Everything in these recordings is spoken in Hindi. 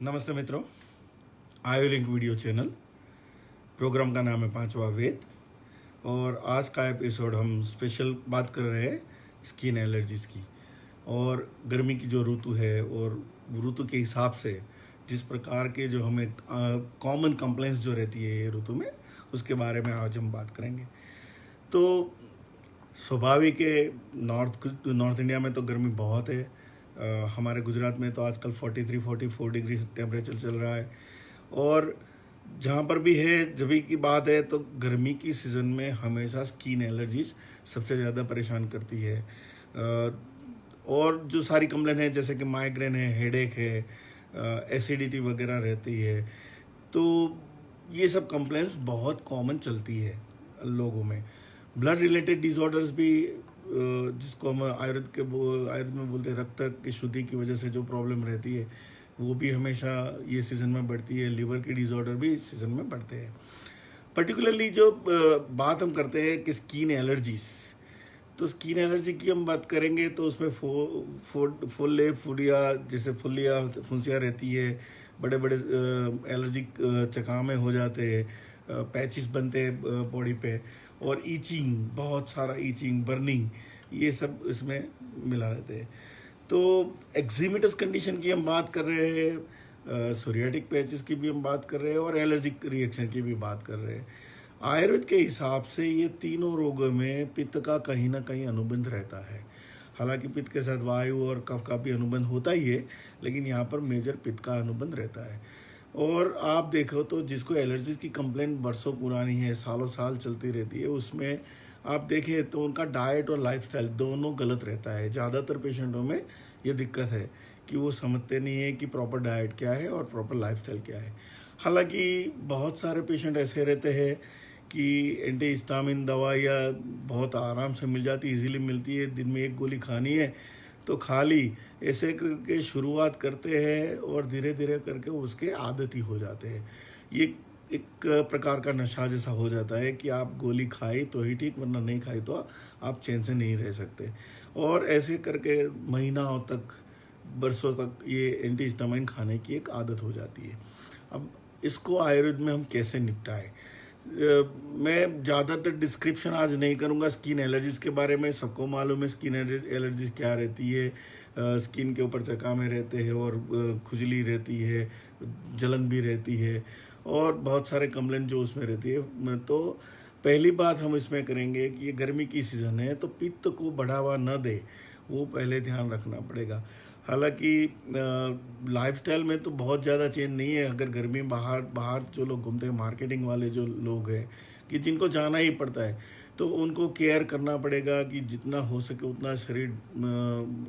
नमस्ते मित्रों, आयोलिंक वीडियो चैनल प्रोग्राम का नाम है पांचवा वेद। और आज का एपिसोड हम स्पेशल बात कर रहे हैं स्किन एलर्जीज़ की। और गर्मी की जो ऋतु है और ऋतु के हिसाब से जिस प्रकार के जो हमें कॉमन कंप्लेंट्स जो रहती है ये ऋतु में, उसके बारे में आज हम बात करेंगे। तो स्वाभाविक है, नॉर्थ इंडिया में तो गर्मी बहुत है। हमारे गुजरात में तो आजकल 43-44 डिग्री टेम्परेचर चल रहा है। और जहाँ पर भी है, जब भी की बात है, तो गर्मी की सीज़न में हमेशा स्किन एलर्जीज सबसे ज़्यादा परेशान करती है। और जो सारी कंप्लेन है, जैसे कि माइग्रेन है, हेडेक है, एसिडिटी वगैरह रहती है, तो ये सब कंप्लेंट्स बहुत कॉमन चलती है लोगों में। ब्लड रिलेटेड डिसऑर्डर्स भी, जिसको हम आयुर्वेद में बोलते हैं, रक्त की शुद्धि की वजह से जो प्रॉब्लम रहती है, वो भी हमेशा ये सीज़न में बढ़ती है। लिवर के डिसऑर्डर भी इस सीज़न में बढ़ते हैं। पर्टिकुलरली जो बात हम करते हैं कि स्किन एलर्जीज, तो स्किन एलर्जी की हम बात करेंगे तो उसमें फुल्ले फुडिया, जैसे फुल्लियाँ फुंसियाँ रहती है, बड़े बड़े एलर्जिक चकामे हो जाते हैं, पैचिस बनते हैं बॉडी पे, और ईचिंग, बहुत सारा ईचिंग, बर्निंग, ये सब इसमें मिला रहते हैं। तो एक्जिमेटस कंडीशन की हम बात कर रहे हैं, सोरियाटिक पैचेस की भी हम बात कर रहे हैं, और एलर्जिक रिएक्शन की भी बात कर रहे हैं। आयुर्वेद के हिसाब से ये तीनों रोगों में पित्त का कहीं ना कहीं अनुबंध रहता है। हालांकि पित्त के साथ वायु और कफ का भी अनुबंध होता ही है, लेकिन यहाँ पर मेजर पित्त का अनुबंध रहता है। और आप देखो तो जिसको एलर्जीज की कंप्लेंट बरसों पुरानी है, सालों साल चलती रहती है, उसमें आप देखें तो उनका डाइट और लाइफस्टाइल दोनों गलत रहता है। ज़्यादातर पेशेंटों में ये दिक्कत है कि वो समझते नहीं है कि प्रॉपर डाइट क्या है और प्रॉपर लाइफस्टाइल क्या है। हालांकि बहुत सारे पेशेंट ऐसे रहते हैं कि एंटी हिस्टामिन दवाइयाँ बहुत आराम से मिल जाती, इजीली मिलती है, दिन में एक गोली खानी है तो खा ली, ऐसे करके शुरुआत करते हैं और धीरे धीरे करके उसके आदती हो जाते हैं। ये एक प्रकार का नशा जैसा हो जाता है कि आप गोली खाई तो ही ठीक, वरना नहीं खाई तो आप चैन से नहीं रह सकते। और ऐसे करके महीनों तक, बरसों तक ये एंटी हिस्टामिन खाने की एक आदत हो जाती है। अब इसको आयुर्वेद में हम कैसे निपटाएं? मैं ज़्यादातर डिस्क्रिप्शन आज नहीं करूँगा स्किन एलर्जीज़ के बारे में। सबको मालूम है स्किन एलर्जीज़ क्या रहती है। स्किन के ऊपर चकामे रहते हैं और खुजली रहती है, जलन भी रहती है, और बहुत सारे कंप्लेंट जो उसमें रहती है। तो पहली बात हम इसमें करेंगे कि ये गर्मी की सीज़न है, तो पित्त को बढ़ावा न दे, वो पहले ध्यान रखना पड़ेगा। हालांकि लाइफस्टाइल में तो बहुत ज़्यादा चेंज नहीं है। अगर गर्मी बाहर बाहर जो लोग घूमते हैं, मार्केटिंग वाले जो लोग हैं, कि जिनको जाना ही पड़ता है, तो उनको केयर करना पड़ेगा कि जितना हो सके उतना शरीर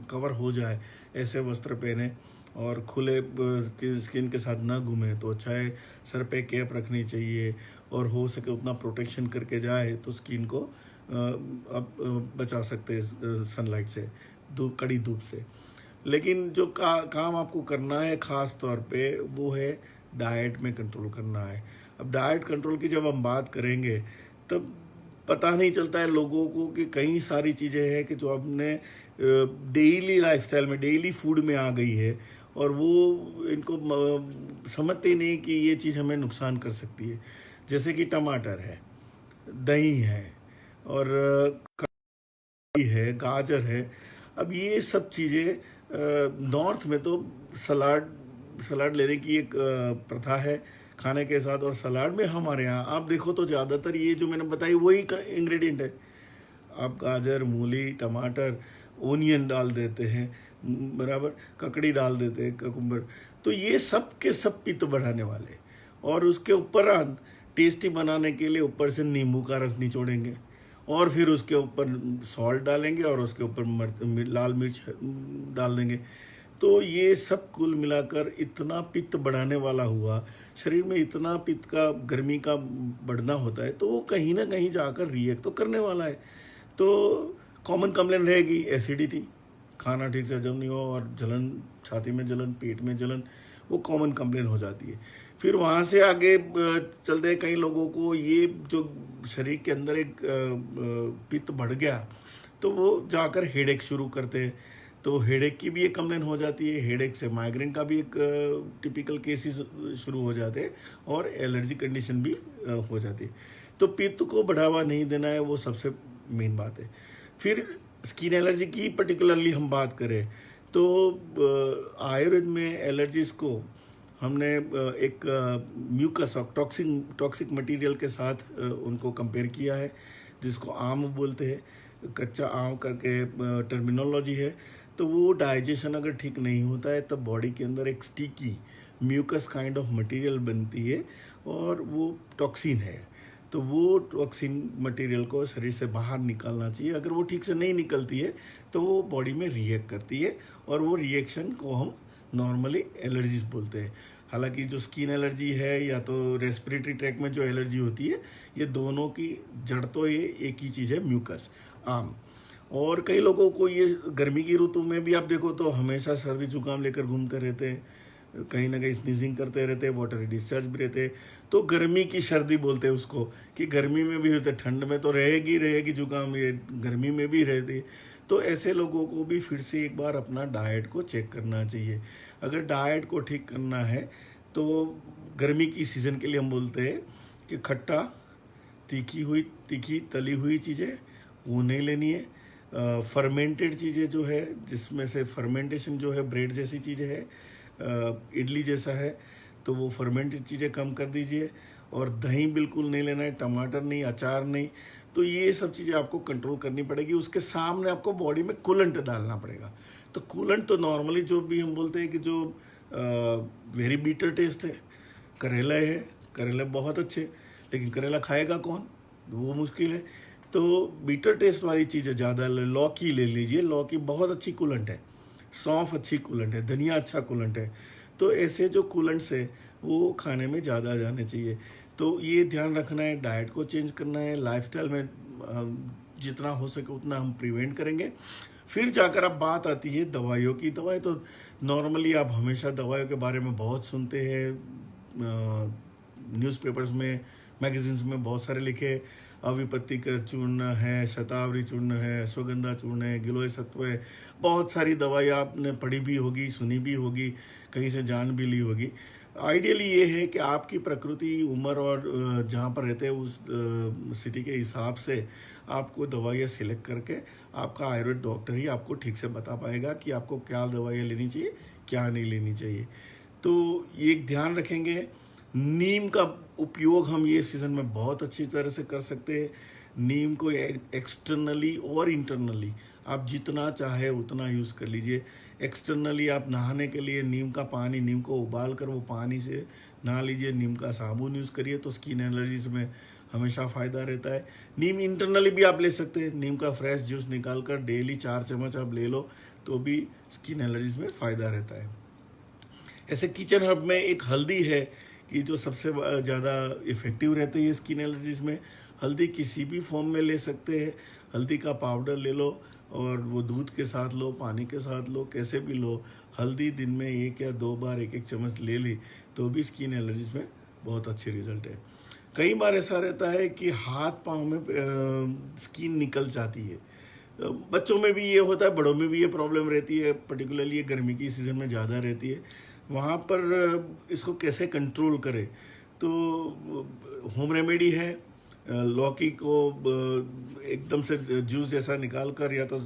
कवर हो जाए, ऐसे वस्त्र पहने और खुले स्किन के साथ ना घूमे तो अच्छा है। सर पे कैप रखनी चाहिए, और हो सके उतना प्रोटेक्शन करके जाए तो स्किन को अब बचा सकते हैं सनलाइट से, कड़ी धूप से। लेकिन जो काम आपको करना है ख़ास तौर पे, वो है डाइट में कंट्रोल करना है। अब डाइट कंट्रोल की जब हम बात करेंगे, तब पता नहीं चलता है लोगों को कि कई सारी चीज़ें हैं कि जो अपने डेली लाइफस्टाइल में, डेली फूड में आ गई है, और वो इनको समझते ही नहीं कि ये चीज़ हमें नुकसान कर सकती है। जैसे कि टमाटर है, दही है, और है, गाजर है। अब ये सब चीज़ें नॉर्थ में तो सलाद सलाद लेने की एक प्रथा है खाने के साथ। और सलाद में हमारे यहाँ आप देखो तो ज़्यादातर ये जो मैंने बताई वही इंग्रेडिएंट है। आप गाजर, मूली, टमाटर, ओनियन डाल देते हैं, बराबर, ककड़ी डाल देते हैं, ककुम्बर। तो ये सब के सब पित्त बढ़ाने वाले। और उसके ऊपर टेस्टी बनाने के लिए ऊपर से नींबू का रस निचोड़ेंगे, और फिर उसके ऊपर सॉल्ट डालेंगे, और उसके ऊपर लाल मिर्च डाल देंगे। तो ये सब कुल मिलाकर इतना पित्त बढ़ाने वाला हुआ। शरीर में इतना पित्त का, गर्मी का बढ़ना होता है, तो वो कहीं ना कहीं जाकर रिएक्ट तो करने वाला है। तो कॉमन कंप्लेन रहेगी एसिडिटी, खाना ठीक से हजम नहीं हो, और जलन, छाती में जलन, पेट में जलन, वो कॉमन कंप्लेन हो जाती है। फिर वहाँ से आगे चलते हैं, कई लोगों को ये जो शरीर के अंदर एक पित्त बढ़ गया, तो वो जाकर हेडेक शुरू करते हैं। तो हेडेक की भी एक कंप्लेन हो जाती है, हेडेक से माइग्रेन का भी एक टिपिकल केसेस शुरू हो जाते हैं, और एलर्जी कंडीशन भी हो जाती है। तो पित्त को बढ़ावा नहीं देना है, वो सबसे मेन बात है। फिर स्किन एलर्जी की पर्टिकुलरली हम बात करें तो आयुर्वेद में एलर्जीज को हमने एक म्यूकस टॉक्सिक मटेरियल के साथ उनको कंपेयर किया है, जिसको आम बोलते हैं, कच्चा आम करके टर्मिनोलॉजी है। तो वो डाइजेशन अगर ठीक नहीं होता है तब बॉडी के अंदर एक sticky mucus kind of material बनती है, और वो टॉक्सिन है। तो वो टॉक्सिन मटेरियल को शरीर से बाहर निकालना चाहिए। अगर वो ठीक से नहीं निकलती है तो वो बॉडी में रिएक्ट करती है, और वो रिएक्शन को हम नॉर्मली एलर्जीज बोलते हैं। हालांकि जो स्किन एलर्जी है या तो रेस्पिरेटरी ट्रैक में जो एलर्जी होती है, ये दोनों की जड़ तो ये एक ही चीज़ है, म्यूकस, आम। और कई लोगों को ये गर्मी की ऋतु में भी आप देखो तो हमेशा सर्दी जुकाम लेकर घूमते रहते हैं, कहीं ना कहीं स्नीजिंग करते रहते हैं, वाटर डिस्चार्ज भी रहते हैं। तो गर्मी की सर्दी बोलते हैं उसको, कि गर्मी में भी होते, ठंड में तो रहेगी जुकाम, ये गर्मी में भी रहती। तो ऐसे लोगों को भी फिर से एक बार अपना डाइट को चेक करना चाहिए। अगर डाइट को ठीक करना है तो गर्मी की सीज़न के लिए हम बोलते हैं कि खट्टा, तीखी तली हुई चीज़ें वो नहीं लेनी है। फर्मेंटेड चीज़ें जो है, जिसमें से फर्मेंटेशन जो है ब्रेड जैसी चीज़ें है, इडली जैसा है, तो वो फर्मेंटेड चीज़ें कम कर दीजिए। और दही बिल्कुल नहीं लेना है, टमाटर नहीं, अचार नहीं। तो ये सब चीज़ें आपको कंट्रोल करनी पड़ेगी। उसके सामने आपको बॉडी में कूलेंट डालना पड़ेगा। तो कूलेंट तो नॉर्मली जो भी हम बोलते हैं कि जो वेरी बीटर टेस्ट है, करेला है, करेला बहुत अच्छे, लेकिन करेला खाएगा कौन, वो मुश्किल है। तो बीटर टेस्ट वाली चीज़ें ज़्यादा, लौकी ले लीजिए, लौकी बहुत अच्छी कूलेंट है, सौंफ अच्छी कूलेंट है, धनिया अच्छा कूलेंट है। तो ऐसे जो कूलेंट्स है वो खाने में ज़्यादा जाने चाहिए। तो ये ध्यान रखना है, डाइट को चेंज करना है, लाइफस्टाइल में जितना हो सके उतना हम प्रिवेंट करेंगे। फिर जाकर अब बात आती है दवाइयों की। दवाई तो नॉर्मली आप हमेशा दवाइयों के बारे में बहुत सुनते हैं, न्यूज़पेपर्स में, मैगजीन्स में बहुत सारे लिखे, अविपत्ति का चूर्ण है, शतावरी चूर्ण है, अश्वगंधा चूर्ण है, गिलोय सत्व है, बहुत सारी दवाई आपने पढ़ी भी होगी, सुनी भी होगी, कहीं से जान भी ली होगी। आइडियली ये है कि आपकी प्रकृति, उम्र और जहाँ पर रहते हैं उस सिटी के हिसाब से आपको दवाइयाँ सिलेक्ट करके आपका आयुर्वेद डॉक्टर ही आपको ठीक से बता पाएगा कि आपको क्या दवाइयाँ लेनी चाहिए, क्या नहीं लेनी चाहिए। तो ये ध्यान रखेंगे। नीम का उपयोग हम ये सीज़न में बहुत अच्छी तरह से कर सकते हैं। नीम को एक्सटर्नली और इंटरनली आप जितना चाहे उतना यूज़ कर लीजिए। एक्सटर्नली आप नहाने के लिए नीम का पानी, नीम को उबाल कर वो पानी से नहा लीजिए, नीम का साबुन यूज़ करिए, तो स्किन एलर्जीज में हमेशा फ़ायदा रहता है। नीम इंटरनली भी आप ले सकते हैं, नीम का फ्रेश जूस निकाल कर डेली 4 चम्मच आप ले लो तो भी स्किन एलर्जीज में फ़ायदा रहता है। ऐसे किचन हर्ब में एक हल्दी है कि जो सबसे ज़्यादा इफ़ेक्टिव रहती है स्किन एलर्जीज में। हल्दी किसी भी फॉर्म में ले सकते हैं, हल्दी का पाउडर ले लो और वो दूध के साथ लो, पानी के साथ लो, कैसे भी लो। हल्दी दिन में 1 या 2 बार 1-1 चम्मच ले ली तो भी स्किन एलर्जीज में बहुत अच्छे रिजल्ट है। कई बार ऐसा रहता है कि हाथ पाँव में स्किन निकल जाती है। बच्चों में भी ये होता है, बड़ों में भी ये प्रॉब्लम रहती है, पर्टिकुलरली ये गर्मी की सीज़न में ज़्यादा रहती है। वहाँ पर इसको कैसे कंट्रोल करें, तो होम रेमेडी है, लौकी को एकदम से जूस जैसा निकाल कर या तो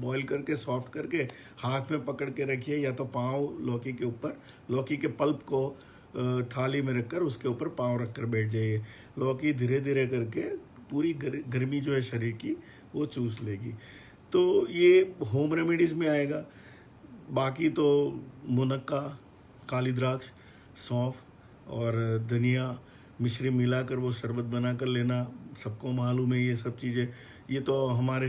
बॉईल करके सॉफ्ट करके हाथ में पकड़ के रखिए, या तो पाँव लौकी के ऊपर, लौकी के पल्प को थाली में रखकर उसके ऊपर पाँव रखकर बैठ जाइए। लौकी धीरे धीरे करके पूरी गर्मी जो है शरीर की वो चूस लेगी। तो ये होम रेमेडीज़ में आएगा। बाकी तो मुनक्का, काली द्राक्ष, सौंफ और धनिया मिश्री मिलाकर वो शरबत बना कर लेना, सबको मालूम है ये सब चीज़ें। ये तो हमारे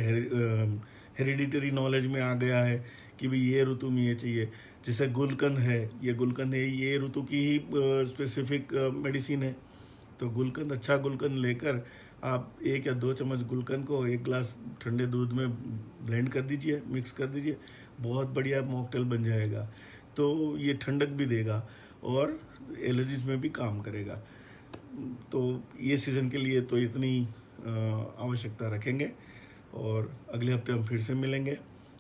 हेरिडिटरी नॉलेज में आ गया है कि भाई ये ऋतु में ये चाहिए। जैसे गुलकंद है, ये ऋतु की ही स्पेसिफिक मेडिसिन है। तो गुलकंद, अच्छा गुलकंद लेकर आप 1 या 2 चम्मच गुलकंद को 1 गिलास ठंडे दूध में ब्लेंड कर दीजिए, मिक्स कर दीजिए, बहुत बढ़िया मॉकटेल बन जाएगा। तो ये ठंडक भी देगा और एलर्जीज में भी काम करेगा। तो ये सीज़न के लिए तो इतनी आवश्यकता रखेंगे, और अगले हफ्ते हम फिर से मिलेंगे।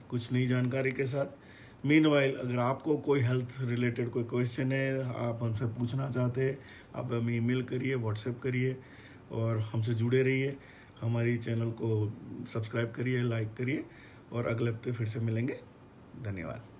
कुछ नई जानकारी के साथ। मीनवाइल अगर आपको कोई हेल्थ रिलेटेड कोई क्वेश्चन है, आप हमसे पूछना चाहते हैं, आप हमें ईमेल करिए, व्हाट्सएप करिए और हमसे जुड़े रहिए। हमारी चैनल को सब्सक्राइब करिए, लाइक करिए और अगले हफ्ते फिर से मिलेंगे। धन्यवाद।